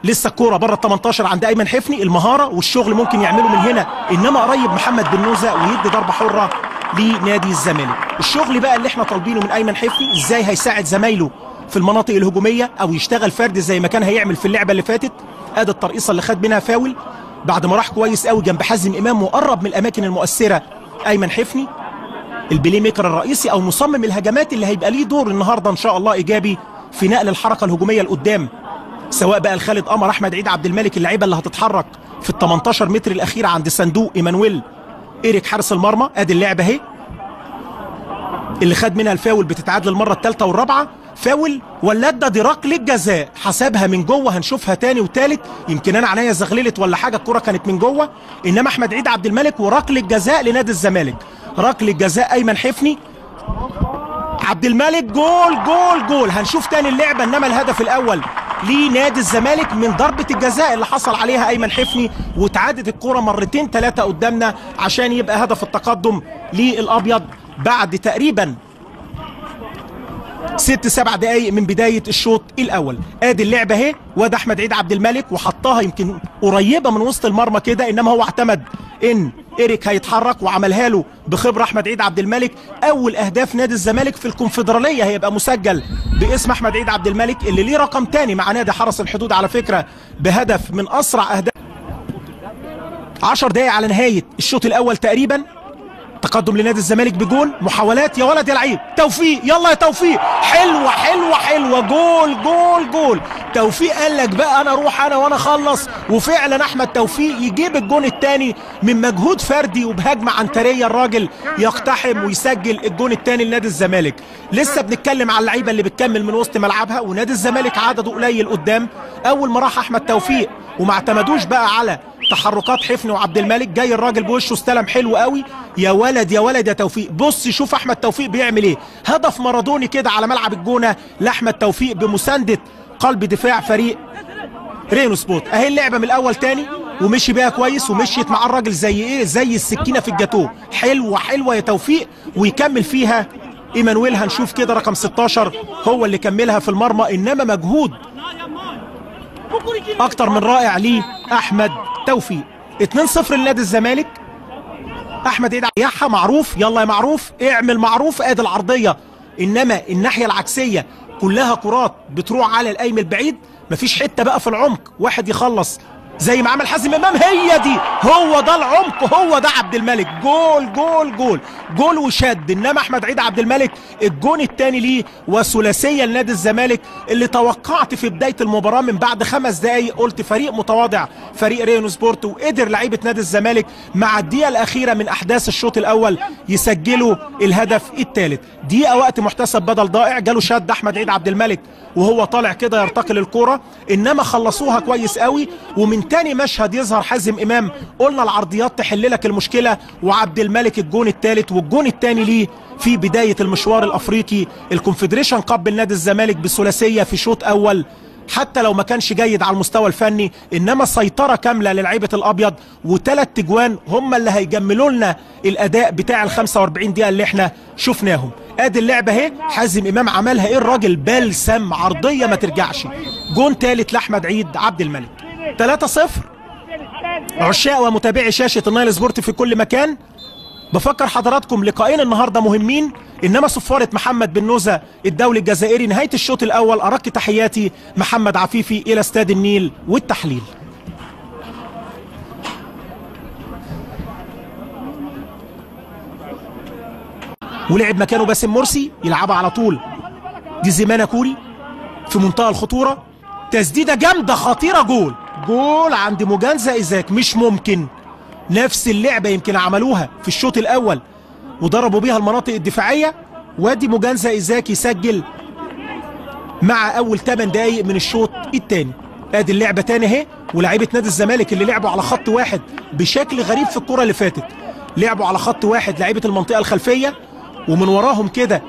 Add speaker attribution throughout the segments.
Speaker 1: لسه الكوره بره ال 18 عند ايمن حفني. المهاره والشغل ممكن يعمله من هنا، انما قريب محمد بن نوزة ويدي ضربه حره لنادي الزمالك. الشغل بقى اللي احنا طالبينه من ايمن حفني، ازاي هيساعد زمايله في المناطق الهجوميه او يشتغل فردي زي ما كان هيعمل في اللعبه اللي فاتت. ادي الترقيصه اللي خد منها فاول بعد ما راح كويس قوي جنب حازم امام وقرب من الاماكن المؤثره. ايمن حفني البلاي ميكر الرئيسي او مصمم الهجمات اللي هيبقى ليه دور النهارده ان شاء الله ايجابي في نقل الحركه الهجوميه لقدام، سواء بقى الخالد قمر، احمد عيد عبد الملك، اللعيبه اللي هتتحرك في ال 18 متر الاخيره عند صندوق ايمانويل إيريك حارس المرمى. ادي اللعبه اهي اللي خد منها الفاول، بتتعاد للمره الثالثه والرابعه. فاول ولا ادى ركله جزاء، حسبها من جوه، هنشوفها تاني وتالت، يمكن انا عينيا زغللت ولا حاجه، الكره كانت من جوه، انما احمد عيد عبد الملك وركله جزاء لنادي الزمالك. ركله جزاء ايمن حفني عبد الملك، جول جول جول. هنشوف تاني اللعبه، انما الهدف الاول لنادي الزمالك من ضربه الجزاء اللي حصل عليها ايمن حفني، واتعادت الكره مرتين ثلاثه قدامنا عشان يبقى هدف التقدم للابيض بعد تقريبا 6-7 دقايق من بدايه الشوط الاول. ادي اللعبه اهي، وده احمد عيد عبد الملك وحطها يمكن قريبه من وسط المرمى كده، انما هو اعتمد ان إيريك هيتحرك وعملها له بخبره احمد عيد عبد الملك. اول اهداف نادي الزمالك في الكونفدراليه هيبقى مسجل باسم احمد عيد عبد الملك، اللي ليه رقم ثاني مع نادي حرس الحدود على فكره بهدف من اسرع اهداف. 10 دقايق على نهايه الشوط الاول تقريبا، تقدم لنادي الزمالك بجول. محاولات يا ولد يا لعيب، توفيق، يلا يا توفيق، حلوه حلوه حلوه، جول جول جول. توفيق قال لك بقى انا اروح انا وانا اخلص، وفعلا احمد توفيق يجيب الجون الثاني من مجهود فردي وبهجمه عنتريه، الراجل يقتحم ويسجل الجون الثاني لنادي الزمالك. لسه بنتكلم على اللعيبه اللي بتكمل من وسط ملعبها، ونادي الزمالك عدده قليل قدام. اول ما راح احمد توفيق وما اعتمدوش بقى على تحركات حفني وعبد الملك، جاي الراجل بوشه استلم حلو قوي، يا ولد يا ولد يا توفيق. بص شوف احمد توفيق بيعمل ايه، هدف مارادوني كده على ملعب الجونه لاحمد توفيق بمسانده قلب دفاع فريق رينو سبورت. اهي اللعبه من الاول تاني، ومشي بيها كويس، ومشيت مع الراجل زي ايه، زي السكينه في الجاتوه. حلوه حلوه يا توفيق، ويكمل فيها ايمانويل. هنشوف كده رقم 16 هو اللي كملها في المرمى، انما مجهود اكتر من رائع ليه احمد توفيق. 2-0 لنادي الزمالك. احمد عيد يحيى معروف، يلا يا معروف اعمل معروف. ادي العرضيه، انما الناحيه العكسيه كلها كرات بتروح على القايم البعيد، مفيش حته بقى في العمق واحد يخلص زي ما عمل حازم امام. هي دي، هو ده العمق، هو ده عبد الملك. جول جول جول جول وشد. انما احمد عيد عبد الملك الجون الثاني ليه وثلاثيه لنادي الزمالك، اللي توقعت في بدايه المباراه من بعد 5 دقائق قلت فريق متواضع فريق رينو سبورت، وقدر لعيبه نادي الزمالك مع الدقيقه الاخيره من احداث الشوط الاول يسجلوا الهدف الثالث. دقيقه وقت محتسب بدل ضائع، جاله شد احمد عيد عبد الملك وهو طالع كده يرتقي للكوره، انما خلصوها كويس قوي. ومن تاني مشهد يظهر حازم امام، قلنا العرضيات تحل لك المشكله، وعبد الملك الجون الثالث والجون الثاني ليه في بدايه المشوار الافريقي الكونفدريشن كاب لنادي الزمالك بثلاثيه في شوط اول، حتى لو ما كانش جيد على المستوى الفني، انما سيطره كامله للعيبه الابيض، وثلاث تجوان هم اللي هيجملوا لنا الاداء بتاع ال 45 دقيقه اللي احنا شفناهم. ادي اللعبه اهي، حازم امام عملها ايه الراجل، بلسم عرضيه ما ترجعش. جون ثالث لاحمد عيد عبد الملك. 3-0. عشاق ومتابعي شاشه النايل سبورت في كل مكان، بفكر حضراتكم لقاءين النهارده مهمين، انما صفاره محمد بن نوزة الدولي الجزائري نهايه الشوط الاول. ارق تحياتي محمد عفيفي الى استاد النيل والتحليل. ولعب مكانه باسم مرسي، يلعبها على طول دي زيمانا كوري في منتهى الخطوره، تسديده جامده خطيره، جول جول عند مجانزة إيزاك. مش ممكن نفس اللعبه يمكن عملوها في الشوط الاول وضربوا بيها المناطق الدفاعيه، وادي مجانزة إيزاك يسجل مع اول 8 دقائق من الشوط الثاني. ادي اللعبه تاني اهي، ولاعيبه نادي الزمالك اللي لعبوا على خط واحد بشكل غريب في الكره اللي فاتت، لعبوا على خط واحد لعيبه المنطقه الخلفيه، ومن وراهم كده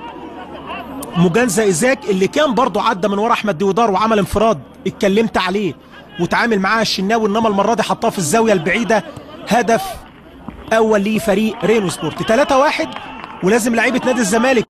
Speaker 1: مجانزة إيزاك اللي كان برضه عدى من ورا احمد ديودار وعمل انفراد اتكلمت عليه وتعامل معاه الشناوي، انما المره دي حطها في الزاويه البعيده. هدف اول لفريق رينو سبورت. 3-1، ولازم لعيبه نادي الزمالك